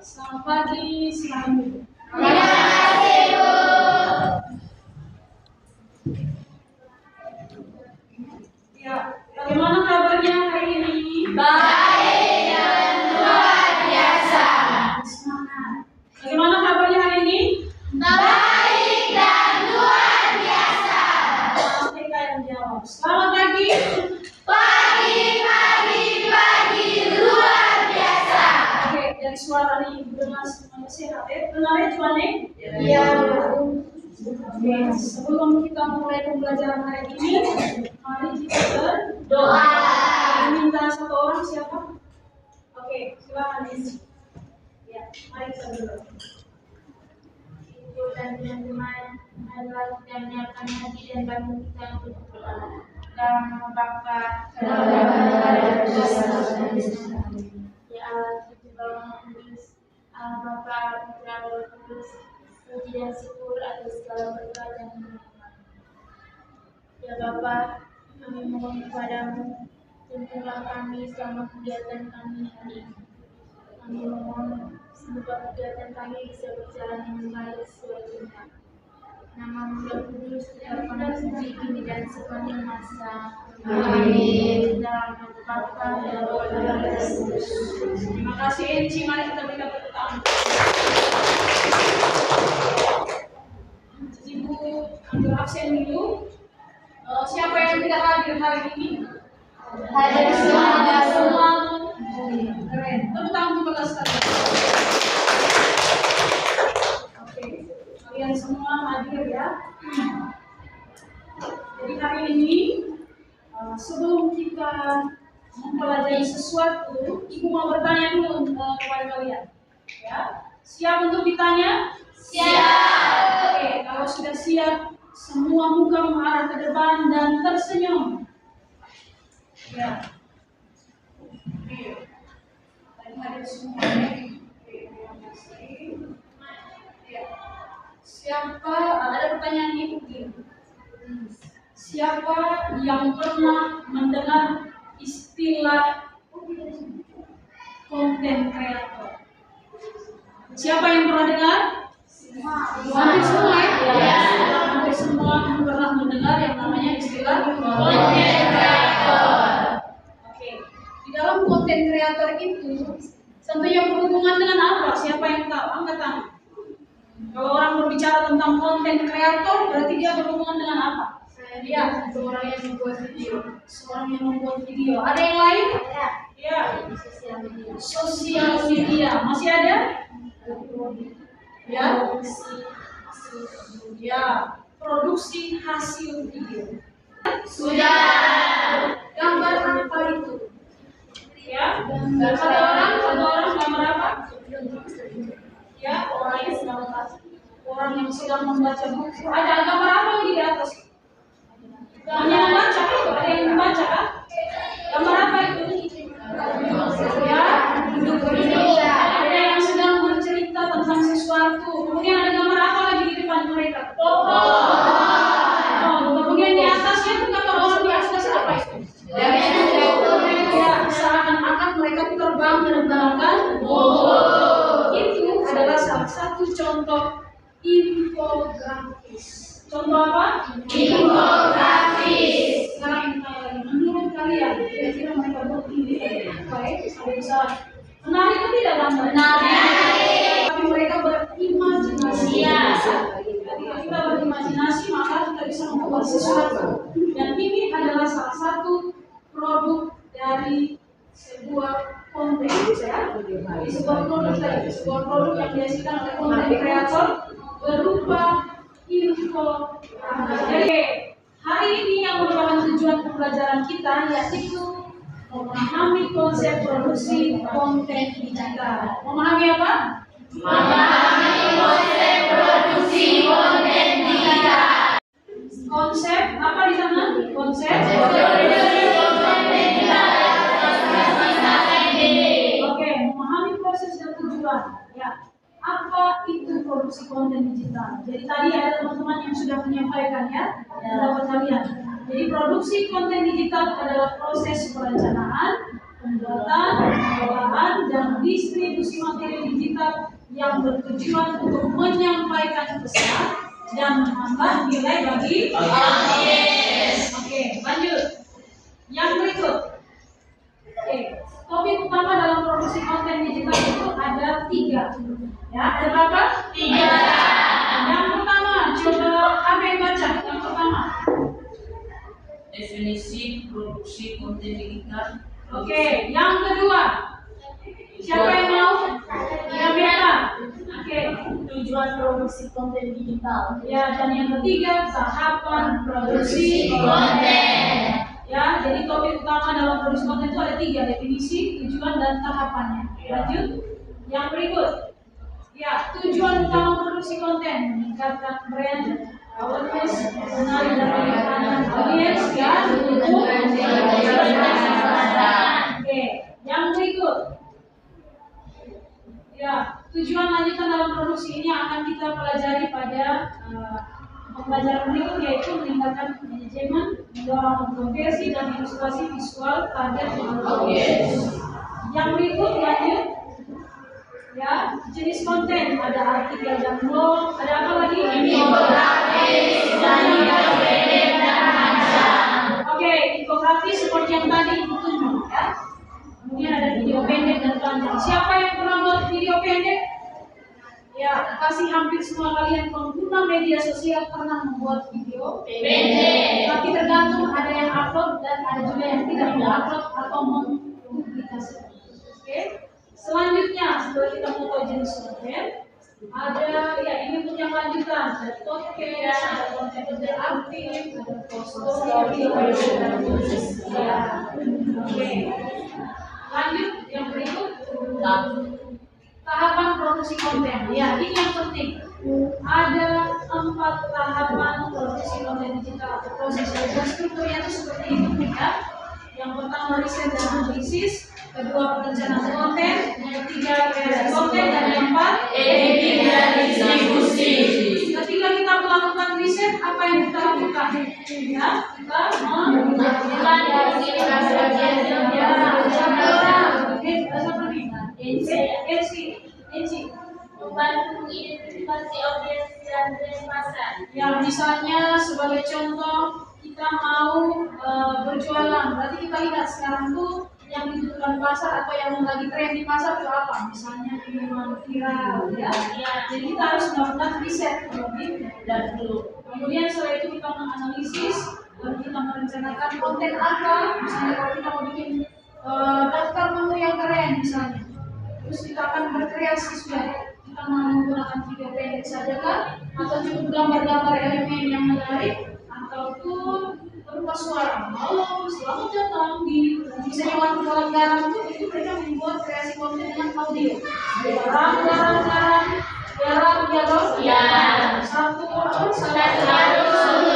Selamat pagi, silakan dulu. Ya, bagaimana kabarnya hari ini? Baik dan luar biasa. Semangat. Bagaimana kabarnya hari ini? Baik dan luar biasa. Mereka yang jawab. Selamat pagi. Pagi luar biasa. Oke, dari suara nih dengar semuanya sehat ya. Benar ya Tuan nih? Iya. Oke, sebelum kita mulai pembelajaran hari ini, mari kita Doa. minta satu orang siapa? Oke, silakan Isi. Ya, mari kita berdoa. Ibu dan teman-teman, marilah kita menyiapkan hati dan batin kita untuk berdoa. Dalam nama Bapa, dalam nama Ya Allah, kita bawah Kudus, Allah Bapa, Putra, Roh Kudus, puji dan syukur atas segala berkat dan nikmat. Ya Bapa, kami mohon kepadamu, tuntunlah kami selama kegiatan kami hari ini. Kami mohon semoga kegiatan kami bisa berjalan dengan baik sesuai kehendak. Nama Roh Kudus tetap kami puji kini dan sepanjang masa. Amin. Dalam nama Bapa dan Roh Kudus. Terima kasih Enci, mari kita berikan tepuk tangan. Ibu ambil absen dulu. Siapa yang tidak hadir hari ini? Hadir semua. Keren. Tepuk tangan untuk kita sekalian. Oke, kalian semua hadir ya. Jadi hari ini sebelum kita mempelajari sesuatu, Ibu mau bertanya dulu kepada kalian. Ya, siap untuk ditanya? Siap. Oke, kalau sudah siap, semua muka mengarah ke depan dan tersenyum. Ya. Oke. Tadi hadir semua. Oke, terima kasih. Ya. Siapa? Ada pertanyaan ini begini. Siapa yang pernah mendengar istilah konten kreator? Siapa yang pernah dengar? Hampir semua ya? Hampir semua pernah mendengar yang namanya istilah Konten kreator. Oke, di dalam konten kreator itu tentunya berhubungan dengan apa? Siapa yang tahu? Angkat tangan. Kalau orang berbicara tentang konten kreator, berarti dia berhubungan dengan apa? Dia Seorang yang membuat video. seorang yang membuat video. Ada yang lain? Ya. Sosial media. Sosial media masih ada? Ya. Ya. Produksi hasil video. Sudah. Gambar apa itu? Ya. Satu orang gambar apa? Ya, orang yang sedang membaca buku. Ada gambar apa lagi di atas? Hanya membaca, ada yang membaca kan? Gambar apa itu? Ya, ada yang sedang bercerita tentang sesuatu. Kemudian ada gambar apa lagi di depan mereka? Kemudian di atasnya itu gambar orang di atas apa itu? Ya, seakan-akan mereka terbang menerbangkan itu adalah salah satu contoh infografis. Contoh apa? Infografis. Sekarang menurut kalian, kira-kira mereka buat ini baik, bisa menarik atau tidak gambar? Menarik. Tapi mereka berimajinasi. Iya. Ketika kita berimajinasi, maka kita bisa membuat sesuatu. Dan ini adalah salah satu produk dari sebuah konten, ya. Di sebuah produk yang dihasilkan oleh konten kreator berupa info. Jadi hari ini yang merupakan tujuan pembelajaran kita yaitu memahami konsep produksi konten digital. Memahami apa? Memahami konsep produksi konten digital. Konsep apa di sana? Konsep Produksi konten digital. Oke, memahami proses dan tujuan. Ya, apa itu produksi konten digital? Jadi tadi ada teman-teman yang sudah menyampaikan ya, pendapat kalian. Jadi produksi konten digital adalah proses perencanaan, distribusi materi digital yang bertujuan untuk menyampaikan pesan dan menambah nilai bagi audiens. Oke, lanjut. Yang berikut. Oke, topik utama dalam produksi konten digital itu ada 3. Ya, ada berapa? 3. Yang pertama, coba apa yang baca? Yang pertama. Definisi produksi konten digital. Oke, yang kedua. Siapa yang mau? Yang beda. Oke, Tujuan produksi konten digital. ya, dan yang ketiga, tahapan produksi konten. Ya, jadi topik utama dalam produksi konten itu ada 3, definisi, tujuan, dan tahapannya. Lanjut. Yang berikut. Ya, tujuan utama produksi konten meningkatkan brand awareness, menarik dan meningkatkan audiens, ya, untuk Oke, yang berikut. Ya, tujuan lanjutan dalam produksi ini akan kita pelajari pada pembelajaran berikut, yaitu meningkatkan manajemen, mendorong konversi dan ilustrasi visual target audiens. Yang berikut lanjut. Ya, jenis konten ada artikel dan blog, ada apa lagi? Infografis dan pendek dan panjang. Oke, infografis seperti yang tadi ditunjuk, ya. Kemudian ada video pendek dan panjang. Siapa yang pernah buat video pendek? Ya, pasti hampir semua kalian pengguna media sosial pernah membuat video pendek. Tapi tergantung, ada yang upload dan ada juga yang tidak upload atau mempublikasikan. Oke. Selanjutnya, setelah kita mau tahu jenis konten, ada ya ini untuk yang lanjutan, ada podcast, ada konten interaktif, ada post-story, ya. Oke. Lanjut yang berikut. Tahapan produksi konten. Ya, ini yang penting. Ada 4 tahapan produksi konten digital atau proses. Dan strukturnya itu seperti ini, ya. Yang pertama riset dan analisis, kedua perencanaan konten, yang ketiga kreasi konten, dan yang keempat editing dan distribusi. Ketika kita melakukan riset, apa yang kita lakukan? Ya, kita melakukan membantu identifikasi audiens dan tren pasar. Ya, misalnya sebagai contoh kita mau berjualan, berarti kita lihat sekarang tuh yang dibutuhkan pasar atau yang lagi tren di pasar itu apa? Misalnya minuman viral, ya. Jadi kita harus melakukan riset terlebih dahulu. Kemudian setelah itu kita menganalisis, lalu kita merencanakan konten apa. Misalnya kalau kita mau bikin daftar menu yang keren misalnya, terus kita akan berkreasi sudah. Kita mau menggunakan video pendek saja kan? Atau cukup gambar-gambar elemen yang menarik, ataupun berupa suara. Halo, selamat datang di misalnya warung garam itu mereka membuat kreasi konten dengan audio. Garam, ya dong? Ya. Satu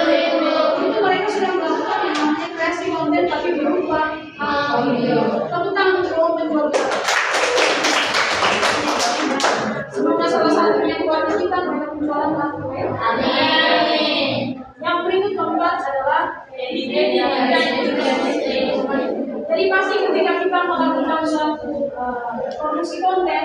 ribu. Itu mereka sudah melakukan yang namanya kreasi konten tapi berupa audio. Tepuk tangan untuk menjual garam. Semoga salah satunya keluarga kita mereka menjualan laku, ya. Amin. Yang berikut keempat adalah editing dan distribusi. Jadi pasti ketika kita melakukan suatu produksi konten,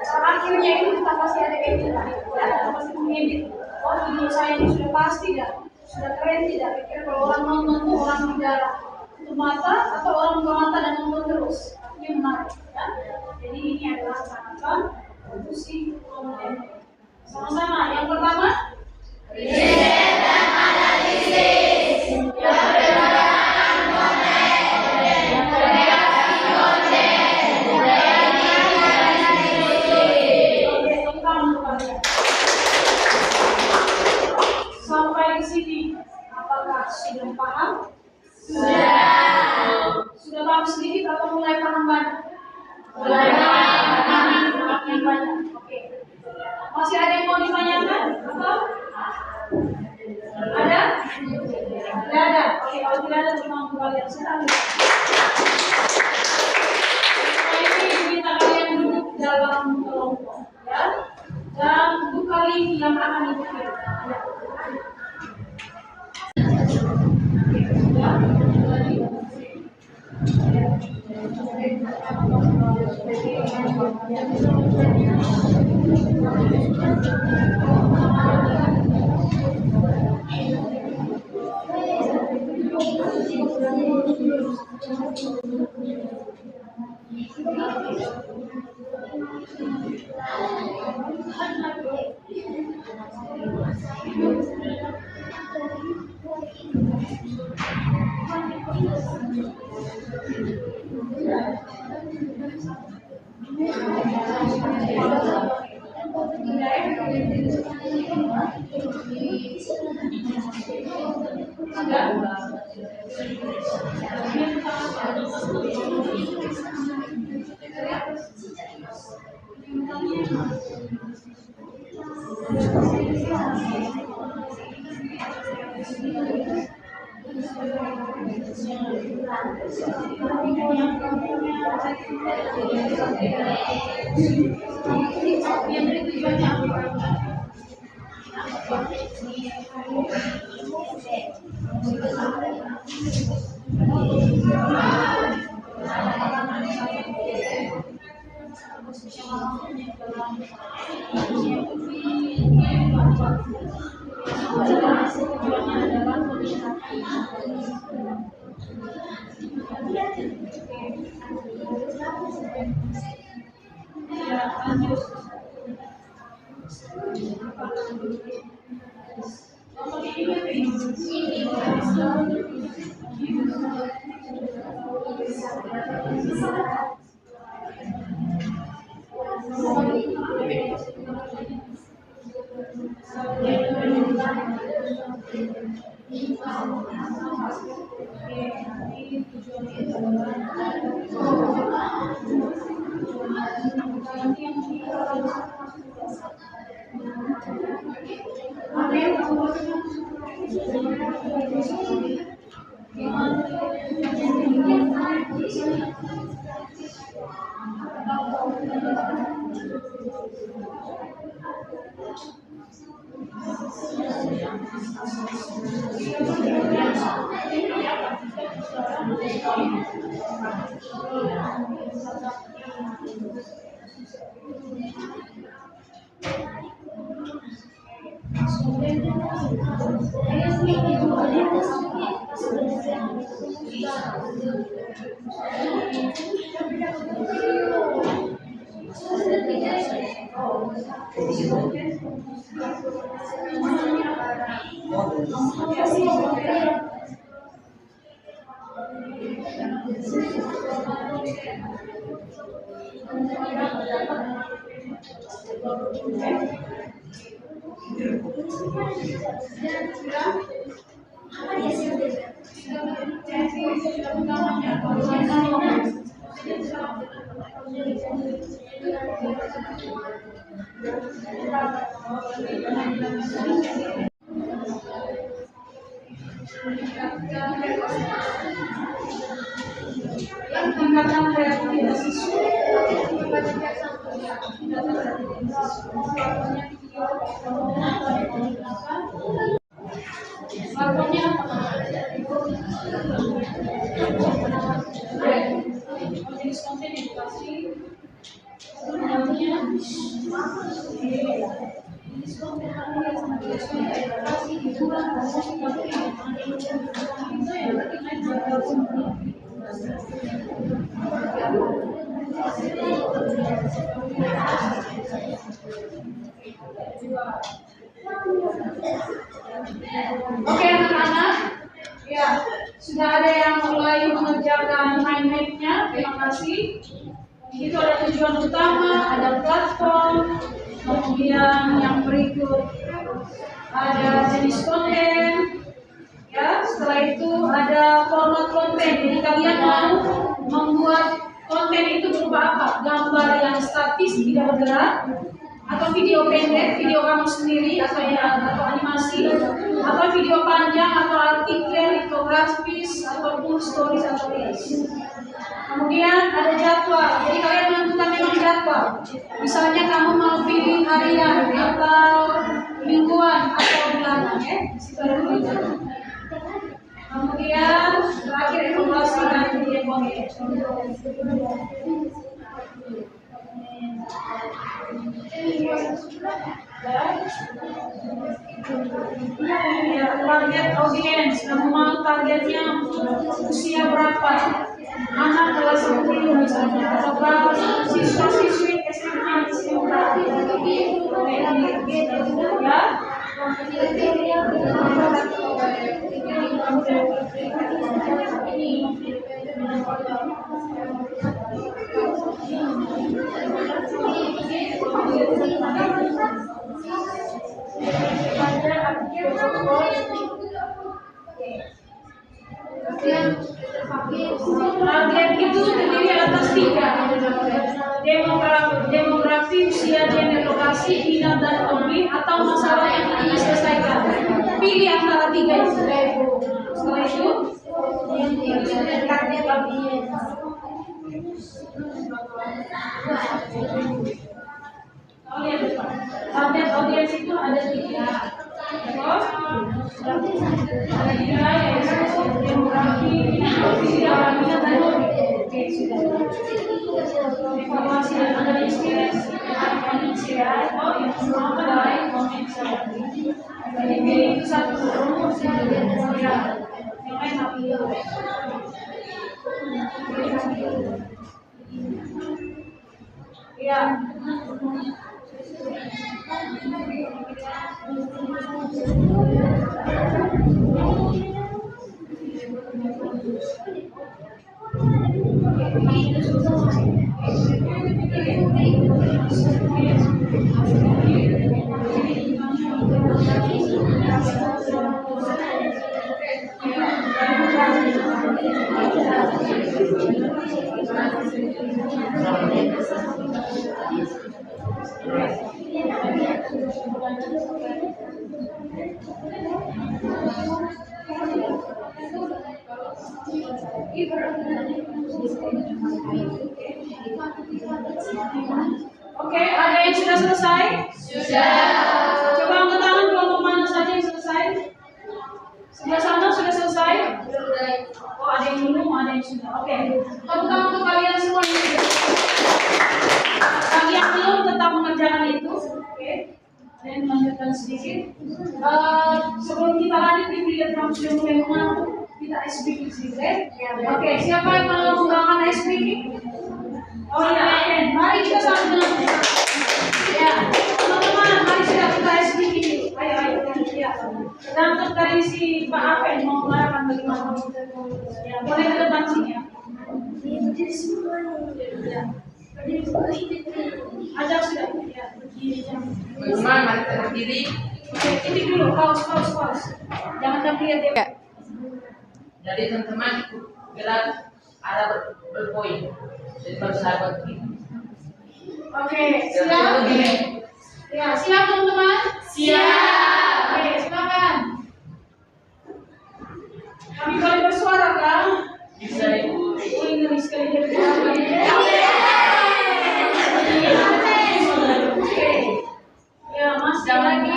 akhirnya itu kita pasti ada editan, ya. Kita pasti mengedit. Oh, video saya ini sudah pasti tidak, sudah keren tidak? Kira kalau orang nonton tuh orang tidak tutup mata atau orang buka mata dan nonton terus, ini menarik, ya. Jadi ini adalah tahapan produksi konten. Sama-sama. Yang pertama, riset dan analisis. Yang kedua, konten. Yang ketiga, konten. Dan yang distribusi. Oke, tentang kalian. Sampai di sini, apakah sudah paham? Sudah. Sudah paham sedikit atau mulai paham banyak? Mulai paham banyak. Oke. Masih ada yang mau ditanyakan? Atau? Ada? Tidak ada. Oke, kalau tidak ada cuma kalian sedang. Ini kita kalian duduk dalam kelompok, ya. Dan untuk kali yang akan diikuti. Ya. Tingkatan kreativitas siswa lakonnya apa? Jenis konten edukasi namanya Oke anak-anak, ya sudah ada yang mulai mengerjakan mind map-nya. Terima kasih. Itu ada tujuan utama, ada platform, kemudian yang berikut ada jenis konten. Ya, setelah itu ada format konten. Jadi kalian mau membuat konten itu berupa apa? Gambar yang statis tidak bergerak, atau video pendek, video kamu sendiri atau animasi, atau video panjang atau artikel, infografis ataupun stories atau reels. Kemudian ada jadwal. Jadi kalian menentukan memang jadwal. Misalnya kamu mau pilih harian atau mingguan atau bulanan, ya. Kemudian terakhir evaluasi dan evaluasi. Ya, target audiens, memang targetnya usia berapa? Anak kelas 10 misalnya, atau siswa-siswi SMA SMK. Ya. Target itu terdiri atas 3: demografi, usia, gender, lokasi, minat dan hobi, atau masalah yang ingin diselesaikan. Pilih antara 3 itu. Setelah itu, target audiens itu ada 3. Ada 3, yaitu demografi, usia, minat dan hobi. Oke, sudah. Evaluasi dan analisis manusia atau yang sama lain jadi pilih itu satu ya, yang lain tapi ya. Oke, ada yang sudah selesai? Sudah. Coba angkat tangan kelompok mana saja yang selesai? Sebelah sana sudah selesai? Oh, ada yang belum, ada yang sudah. Oke. Tepuk tangan untuk kalian semua yang sudah. Bagi yang belum tetap mengerjakan itu. Oke. Saya melanjutkan sedikit. Sebelum kita lanjut di video yang sudah mulai mengantuk, kita ice breaking sedikit. Oke, siapa yang mau menggunakan ice breaking? Oh ya, oke. Mari kita sama dengan ya, teman-teman, mari kita ice breaking. Ayo. Ya. Tergantung dari si Pak Apen mau mengarahkan bagaimana. Ya, boleh ke depan sini ya. Ya. Ajak sudah. Ya. Teman-teman, mari kita berdiri. Oke, titik dulu, pause. Jangan lihat ya. Jadi teman-teman ikut gerak arah berpoin. Jadi bersahabat kita. Oke, siap? Ya, siap teman-teman? Siap. Oke, silakan. Kami boleh bersuara kan? Bisa ibu. Oh, ngeri sekali dari suara. Oke. Ya, masih lagi.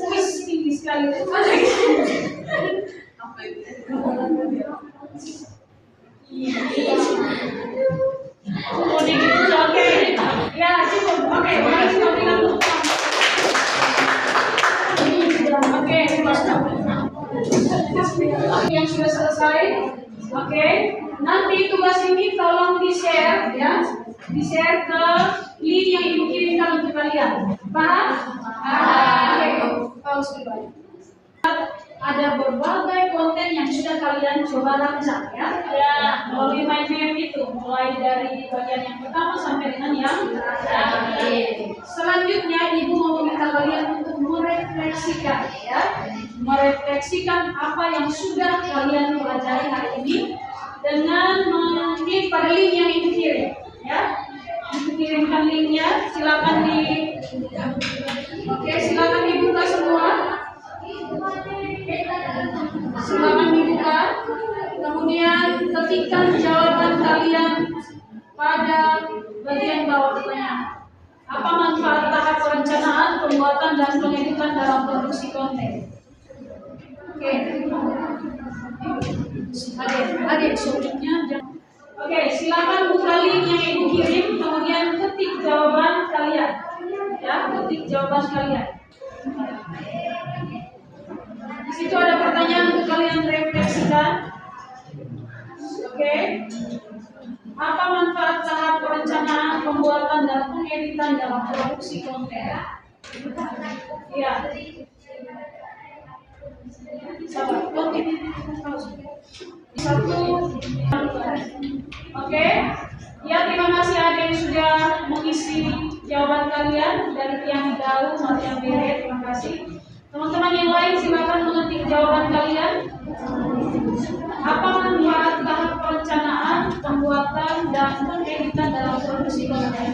Wis tinggi sekali. Apa itu? Oke. Ya, cukup. Oke, mari kita berikan tepuk tangan. Oke, yang sudah selesai. Oke, nanti tugas ini tolong di-share ya. Di-share ke link yang Ibu kirimkan untuk kalian. Paham? Oke, pause dulu. Ada berbagai konten yang sudah kalian coba rancang ya. Melalui mind map itu, mulai dari bagian yang pertama sampai dengan yang terakhir. Selanjutnya Ibu mau meminta kalian untuk merefleksikan ya. Merefleksikan apa yang sudah kalian pelajari hari ini dengan mengklik pada link yang Ibu kirim ya. Ibu kirimkan linknya, silakan silakan dibuka semua. Silakan dibuka. Kemudian ketikkan jawaban kalian pada bagian bawah pertanyaan. Apa manfaat tahap perencanaan, pembuatan, dan pengeditan dalam produksi konten? Oke. Adik sudutnya. Oke, silakan buka link yang ibu kirim, kemudian ketik jawaban kalian. Ya, ketik jawaban kalian. Di situ ada pertanyaan untuk kalian refleksikan. Oke. Apa manfaat tahap perencanaan, pembuatan, dan pengeditan dalam produksi konten? Iya. Sabar. Satu. Oke. Ya, terima kasih ada yang sudah mengisi jawaban kalian dari Tiang Dalu, Mariam Bere. Terima kasih. Teman-teman yang lain silakan mengetik jawaban kalian. Apa manfaat tahap perencanaan, pembuatan, dan pengeditan dalam produksi konten?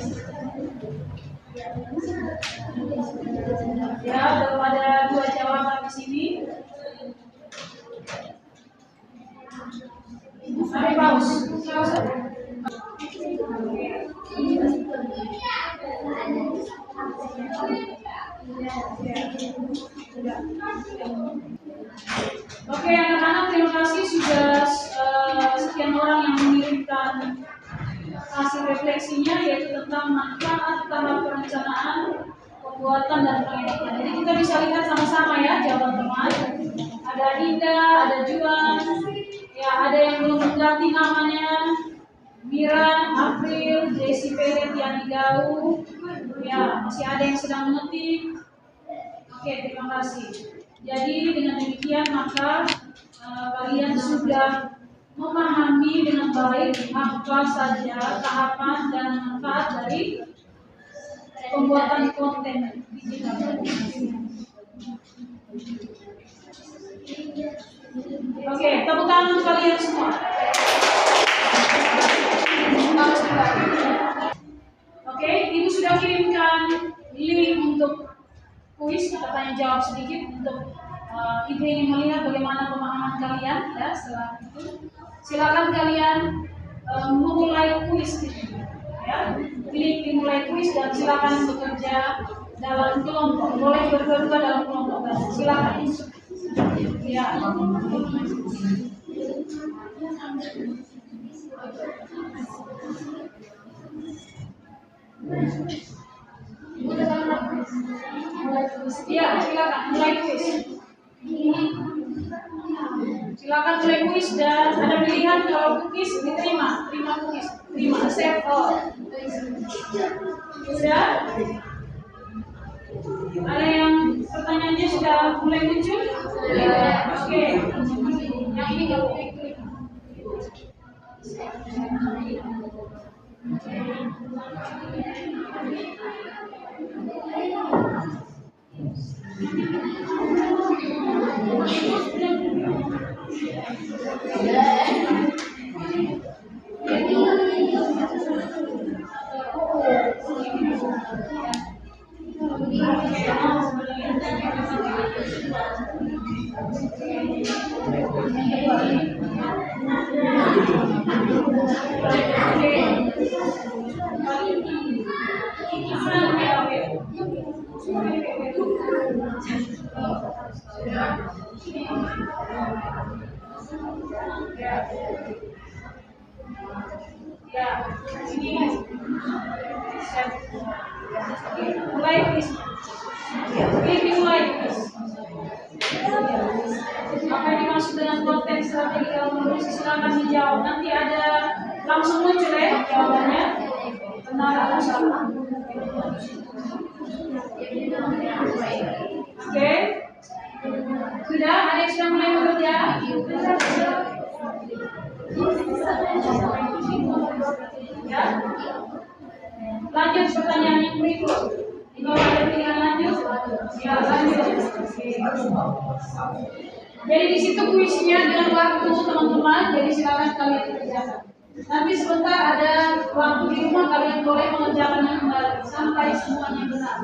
Ya, baru ada 2 jawaban di sini. Mari paus. Oke, anak-anak, terima kasih sudah sekian orang yang mengirimkan hasil refleksinya, yaitu tentang manfaat tahap perencanaan, pembuatan, dan pengeditan. Jadi kita bisa lihat sama-sama ya jawaban teman. Ada Dinda, ada Juan, ya ada yang belum mengganti namanya, Miran, April, Desi Pere, Tiani Gau, ya masih ada yang sedang mengetik. Oke, terima kasih. Jadi dengan demikian maka kalian sudah memahami dengan baik apa saja tahapan dan manfaat dari pembuatan konten digital. Oke, tepuk tangan untuk kalian semua. Oke, Ibu sudah kirimkan link untuk kuis, kita tanya jawab sedikit untuk Ibu ingin melihat bagaimana pemahaman kalian ya. Setelah itu silakan kalian memulai kuis ya. Klik dimulai kuis dan silakan bekerja dalam kelompok. Boleh berdua-dua dalam kelompok. Silakan. Ya. Ya, silakan mulai kuis. Silakan mulai kuis dan ada pilihan kalau kuis diterima, terima kuis, terima accept all. Sudah? Ada yang pertanyaannya sudah mulai muncul? Oke. Yang ini kalau klik. Mulai kuis. Dimulai kuis. Apa yang dimaksud dengan konten strategi dalam produksi, silakan dijawab. Nanti ada langsung muncul ya jawabannya. Benar atau salah? Oke. Sudah ada yang sudah mulai bekerja? Ya. Lanjut pertanyaan yang berikut. Kalau ada pilihan lanjut, ya lanjut. Jadi di situ kuisnya dengan waktu teman-teman. Jadi silakan kalian kerjakan. Nanti sebentar ada waktu di rumah, kalian boleh mengerjakannya kembali sampai semuanya benar.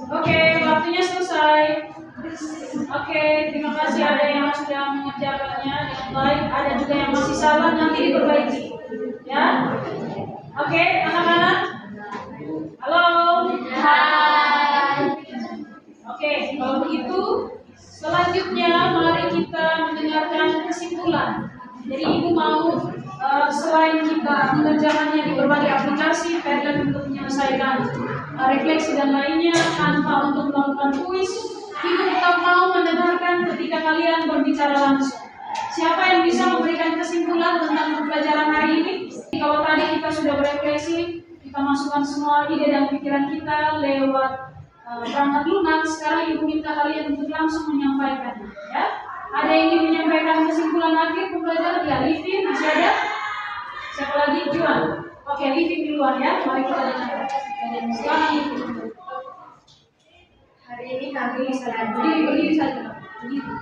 Oke, waktunya selesai. Oke, terima kasih ada yang sudah mengerjakannya dengan baik. Ada juga yang masih salah, nanti diperbaiki. Ya, oke, anak-anak. Halo. Hai. Oke, kalau begitu selanjutnya mari kita mendengarkan kesimpulan. Jadi ibu mau selain kita mengerjakannya di berbagai aplikasi, Padlet untuk menyelesaikan refleksi dan lainnya tanpa untuk melakukan kuis, ibu tetap mau mendengarkan ketika kalian berbicara langsung. Siapa yang bisa memberikan kesimpulan tentang pembelajaran hari ini? Kalau tadi kita sudah berefleksi, kita masukkan semua ide dan pikiran kita lewat perangkat lunak. Sekarang ibu minta kalian untuk langsung menyampaikannya. Ya, ada yang ingin menyampaikan kesimpulan akhir pembelajaran? Ya, Livin masih ada? Siapa lagi? Juan. Oke, Livin duluan ya. Mari kita dengar. Silakan Livin. Hari ini kami Berdiri saja. Berdiri.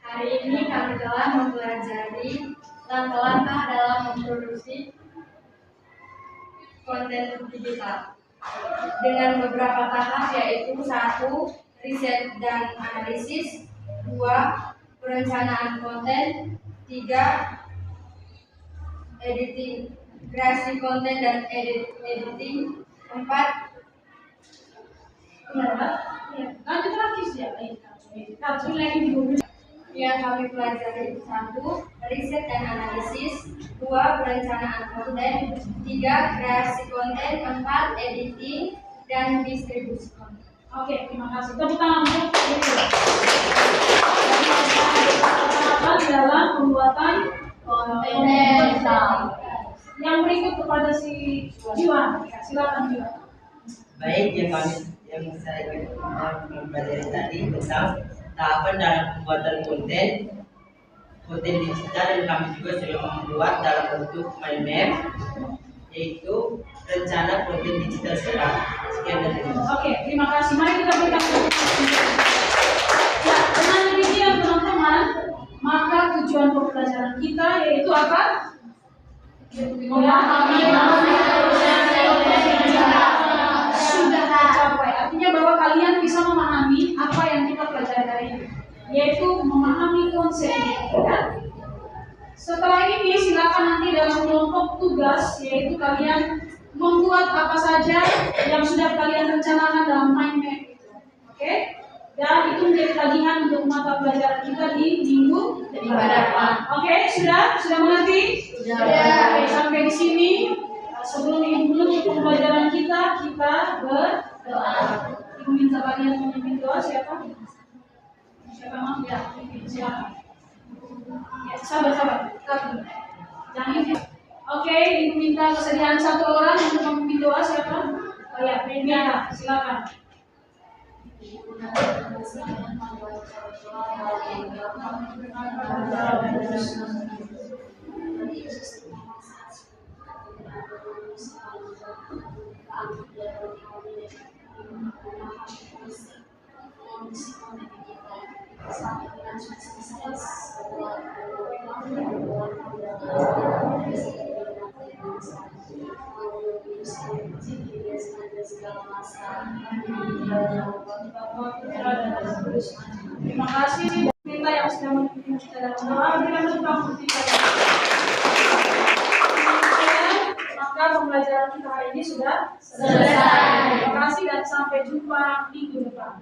Hari ini kami telah mempelajari langkah-langkah dalam memproduksi konten digital dengan beberapa tahap, yaitu 1. Riset dan analisis, 2. Perencanaan konten, 3. Editing, kreasi konten dan editing, 4. Lanjut lagi sih ya. Kartu lagi dulu. Yang kami pelajari 1. Riset dan analisis, 2. Perencanaan konten, 3. Kreasi konten, 4. Editing dan distribusi konten. Oke, terima kasih. Tepuk tangan untuk itu. Tahapan dalam pembuatan konten digital. Yang berikut kepada si Juan. Silakan Juan. Baik, yang saya mempelajari tadi tentang tahapan dalam pembuatan konten digital, dan kami juga sudah membuat dalam bentuk mind map, yaitu rencana konten digital sekarang. Sekian dari saya. Oke, terima kasih. Mari kita berikan tepuk tangan. Ya, dengan demikian teman-teman, maka tujuan pembelajaran kita yaitu apa? Memahami sudah tercapai. Artinya bahwa kalian bisa memahami apa yang kita pelajari hari ini, yaitu memahami konsepnya. Ya? Setelah ini silakan nanti dalam kelompok tugas, yaitu kalian membuat apa saja yang sudah kalian rencanakan dalam mind map itu. Oke? Dan itu menjadi tagihan untuk mata pelajaran kita di minggu depan. Oke, sudah mengerti? Sudah. Oke, sampai di sini. Sebelum menutup pembelajaran kita berdoa. Ibu minta kalian memimpin doa. Siapa? Maaf ya, silakan. Ya, sabar. Jangan ini. Oke, ibu minta kesediaan satu orang untuk memimpin doa. Siapa? Oh ya, Mia, silakan. Terima kasih kita yang sudah memimpin kita dalam doa, berikan tepuk tangan kita. Maka pembelajaran kita hari ini sudah selesai. Terima kasih dan sampai jumpa minggu depan.